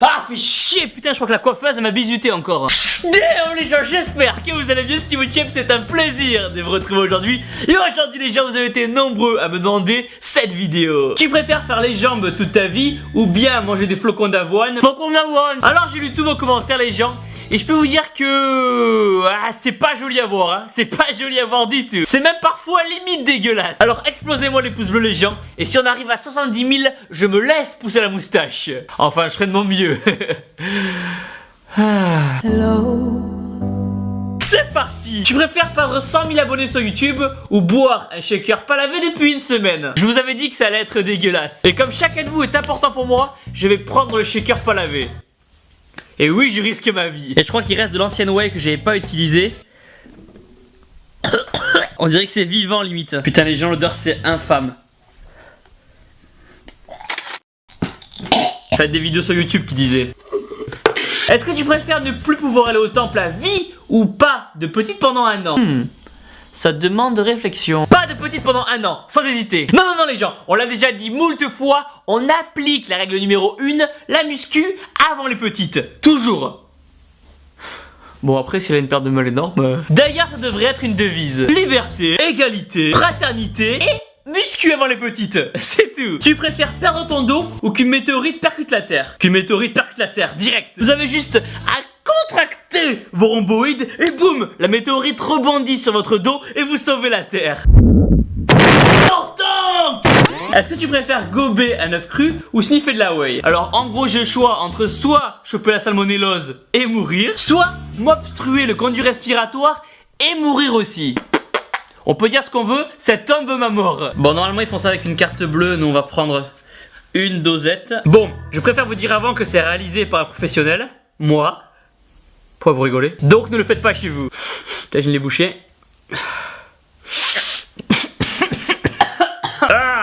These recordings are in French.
Ah, fait chier, putain, je crois que la coiffeuse elle m'a bisuté encore. Damn les gens, j'espère que vous allez bien. Steve Champ, c'est un plaisir de vous retrouver aujourd'hui. Et aujourd'hui les gens, vous avez été nombreux à me demander cette vidéo. Tu préfères faire les jambes toute ta vie ou bien manger des flocons d'avoine? Flocons d'avoine. Alors j'ai lu tous vos commentaires les gens. Et je peux vous dire que c'est pas joli à voir, hein. C'est pas joli à voir du tout. C'est même parfois limite dégueulasse. Alors explosez-moi les pouces bleus les gens. Et si on arrive à 70 000, je me laisse pousser la moustache. Enfin je ferai de mon mieux. Hello. C'est parti. Tu préfères perdre 100 000 abonnés sur YouTube ou boire un shaker pas lavé depuis une semaine? Je vous avais dit que ça allait être dégueulasse. Et comme chacun de vous est important pour moi, je vais prendre le shaker pas lavé. Et oui, je risque ma vie. Et je crois qu'il reste de l'ancienne whey que j'avais pas utilisé. On dirait que c'est vivant limite. Putain les gens, l'odeur c'est infâme. Faites des vidéos sur YouTube qui disaient. Est-ce que tu préfères ne plus pouvoir aller au temple à vie ou pas de petite pendant un an? Ça demande de réflexion. Pas de petite pendant un an, sans hésiter. Non, non, non les gens, on l'a déjà dit moult fois, on applique la règle numéro 1, la muscu avant les petites. Toujours. Bon après, si elle a une paire de meules énorme... D'ailleurs, ça devrait être une devise. Liberté, égalité, fraternité et muscu avant les petites. C'est tout. Tu préfères perdre ton dos ou qu'une météorite percute la Terre? Qu'une météorite percute la Terre, direct. Vous avez juste à contracter vos rhomboïdes et boum, la météorite rebondit sur votre dos et vous sauvez la Terre. Important. Est-ce que tu préfères gober un œuf cru ou sniffer de la whey? Alors en gros j'ai le choix entre soit choper la salmonellose et mourir, soit m'obstruer le conduit respiratoire et mourir aussi. On peut dire ce qu'on veut, cet homme veut ma mort. Bon normalement ils font ça avec une carte bleue, nous on va prendre une dosette. Bon, je préfère vous dire avant que c'est réalisé par un professionnel, moi. Pourquoi vous rigolez? Donc ne le faites pas chez vous. Là je l'ai bouché.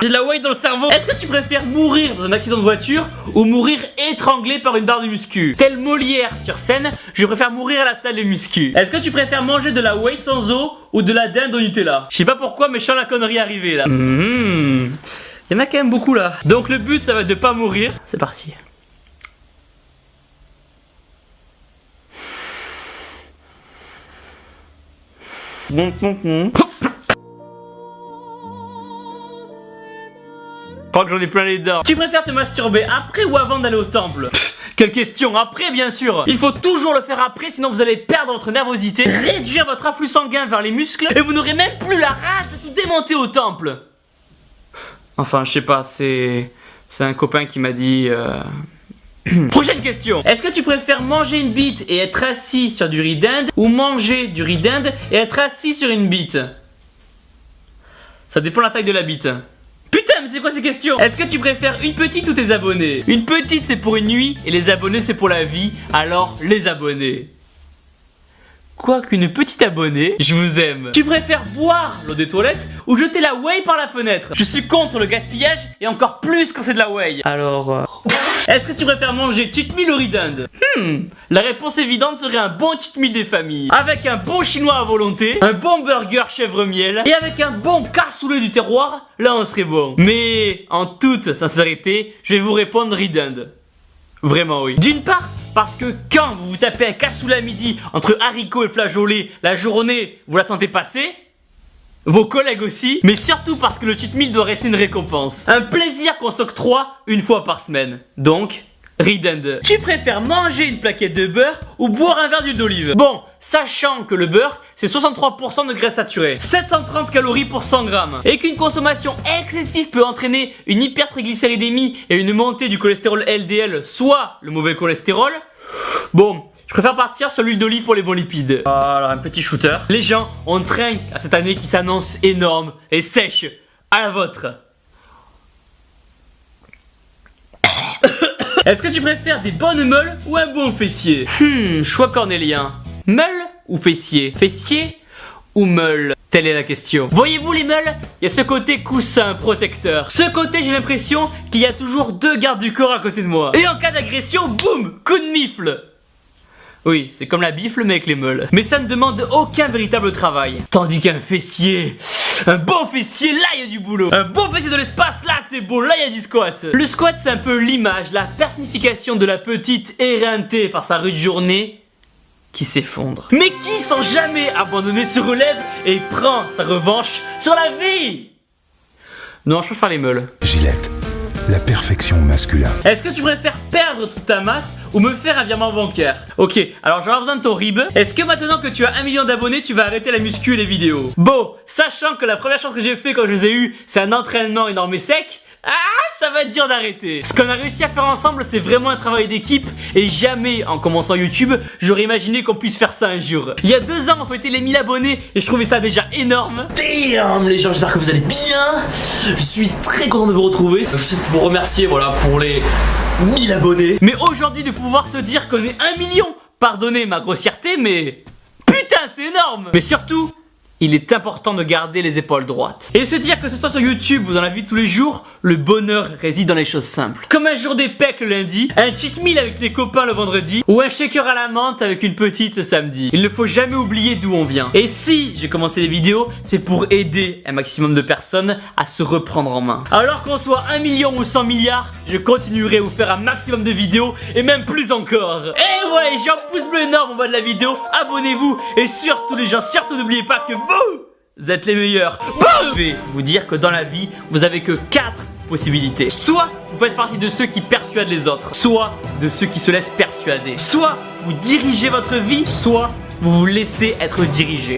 J'ai de la whey dans le cerveau. Est-ce que tu préfères mourir dans un accident de voiture ou mourir étranglé par une barre de muscu? Tel Molière sur scène, je préfère mourir à la salle de muscu. Est-ce que tu préfères manger de la whey sans eau ou de la dinde au Nutella? Je sais pas pourquoi mais je sens la connerie arriver là. Il y en a quand même beaucoup là. Donc le but ça va être de pas mourir. C'est parti. Je crois que j'en ai plein les dents. Tu préfères te masturber après ou avant d'aller au temple? Quelle question, après bien sûr. Il faut toujours le faire après, sinon vous allez perdre votre nervosité, réduire votre afflux sanguin vers les muscles et vous n'aurez même plus la rage de tout démonter au temple. Enfin je sais pas, c'est un copain qui m'a dit... Prochaine question. Est-ce que tu préfères manger une bite et être assis sur du riz d'Inde ou manger du riz d'Inde et être assis sur une bite? Ça dépend de la taille de la bite. Putain mais c'est quoi ces questions? Est-ce que tu préfères une petite ou tes abonnés? Une petite c'est pour une nuit et les abonnés c'est pour la vie. Alors les abonnés. Quoi qu'une petite abonnée, je vous aime. Tu préfères boire l'eau des toilettes ou jeter la whey par la fenêtre? Je suis contre le gaspillage et encore plus quand c'est de la whey. Alors... Est-ce que tu préfères manger cheat meal ou riz d'Inde? La réponse évidente serait un bon cheat meal des familles. Avec un bon chinois à volonté, un bon burger chèvre miel et avec un bon cassoulet du terroir, là on serait bon. Mais en toute sincérité, je vais vous répondre riz d'Inde. Vraiment oui. D'une part, parce que quand vous vous tapez un cassoulet à midi entre haricots et flageolets, la journée, vous la sentez passer. Vos collègues aussi, mais surtout parce que le cheat meal doit rester une récompense. Un plaisir qu'on s'octroie une fois par semaine. Donc, riz d'Inde. Tu préfères manger une plaquette de beurre ou boire un verre d'huile d'olive? Bon, sachant que le beurre, c'est 63% de graisse saturée, 730 calories pour 100 grammes, et qu'une consommation excessive peut entraîner une hypertriglycéridémie et une montée du cholestérol LDL, soit le mauvais cholestérol, bon... Je préfère partir sur l'huile d'olive pour les bons lipides. Voilà, un petit shooter. Les gens, on trinque à cette année qui s'annonce énorme et sèche. À la vôtre. Est-ce que tu préfères des bonnes meules ou un bon fessier? Choix cornélien. Meule ou fessier? Fessier ou meule? Telle est la question. Voyez-vous les meules? Il y a ce côté coussin protecteur. Ce côté j'ai l'impression qu'il y a toujours deux gardes du corps à côté de moi. Et en cas d'agression, boum, coup de mifle. Oui, c'est comme la bifle mais avec les meules. Mais ça ne demande aucun véritable travail. Tandis qu'un fessier, Un bon fessier, là il y a du boulot. Un bon fessier de l'espace, là c'est beau, là il y a du squat. Le squat c'est un peu l'image, la personnification de la petite éreintée par sa rude journée qui s'effondre. Mais qui sans jamais abandonner se relève et prend sa revanche sur la vie. Non, je préfère les meules. Gillette, la perfection au masculin. Est-ce que tu préfères perdre toute ta masse ou me faire un virement bancaire? Ok, alors j'aurai besoin de ton RIB. Est-ce que maintenant que tu as 1 million d'abonnés, tu vas arrêter la muscu et les vidéos? Bon, sachant que la première chose que j'ai fait quand je les ai eu, c'est un entraînement énorme et sec. Ah, ça va être dur d'arrêter. Ce qu'on a réussi à faire ensemble, c'est vraiment un travail d'équipe. Et jamais, en commençant YouTube, j'aurais imaginé qu'on puisse faire ça un jour. Il y a 2 ans, on fêtait les 1000 abonnés et je trouvais ça déjà énorme. Damn les gens, j'espère que vous allez bien. Je suis très content de vous retrouver. Je souhaite vous remercier, voilà, pour les 1000 abonnés. Mais aujourd'hui, de pouvoir se dire qu'on est 1 million, pardonnez ma grossièreté, mais putain, c'est énorme. Mais surtout, il est important de garder les épaules droites. Et se dire que ce soit sur YouTube ou dans la vie de tous les jours, le bonheur réside dans les choses simples. Comme un jour des pecs le lundi, un cheat meal avec les copains le vendredi, ou un shaker à la menthe avec une petite le samedi. Il ne faut jamais oublier d'où on vient. Et si j'ai commencé les vidéos, c'est pour aider un maximum de personnes à se reprendre en main. Alors qu'on soit 1 million ou 100 milliards, je continuerai à vous faire un maximum de vidéos et même plus encore. Et ouais, j'ai un pouce bleu énorme en bas de la vidéo, abonnez-vous et surtout les gens, surtout n'oubliez pas que vous êtes les meilleurs. Je vais vous dire que dans la vie, vous avez que 4 possibilités. Soit vous faites partie de ceux qui persuadent les autres, soit de ceux qui se laissent persuader, soit vous dirigez votre vie, soit vous vous laissez être dirigé.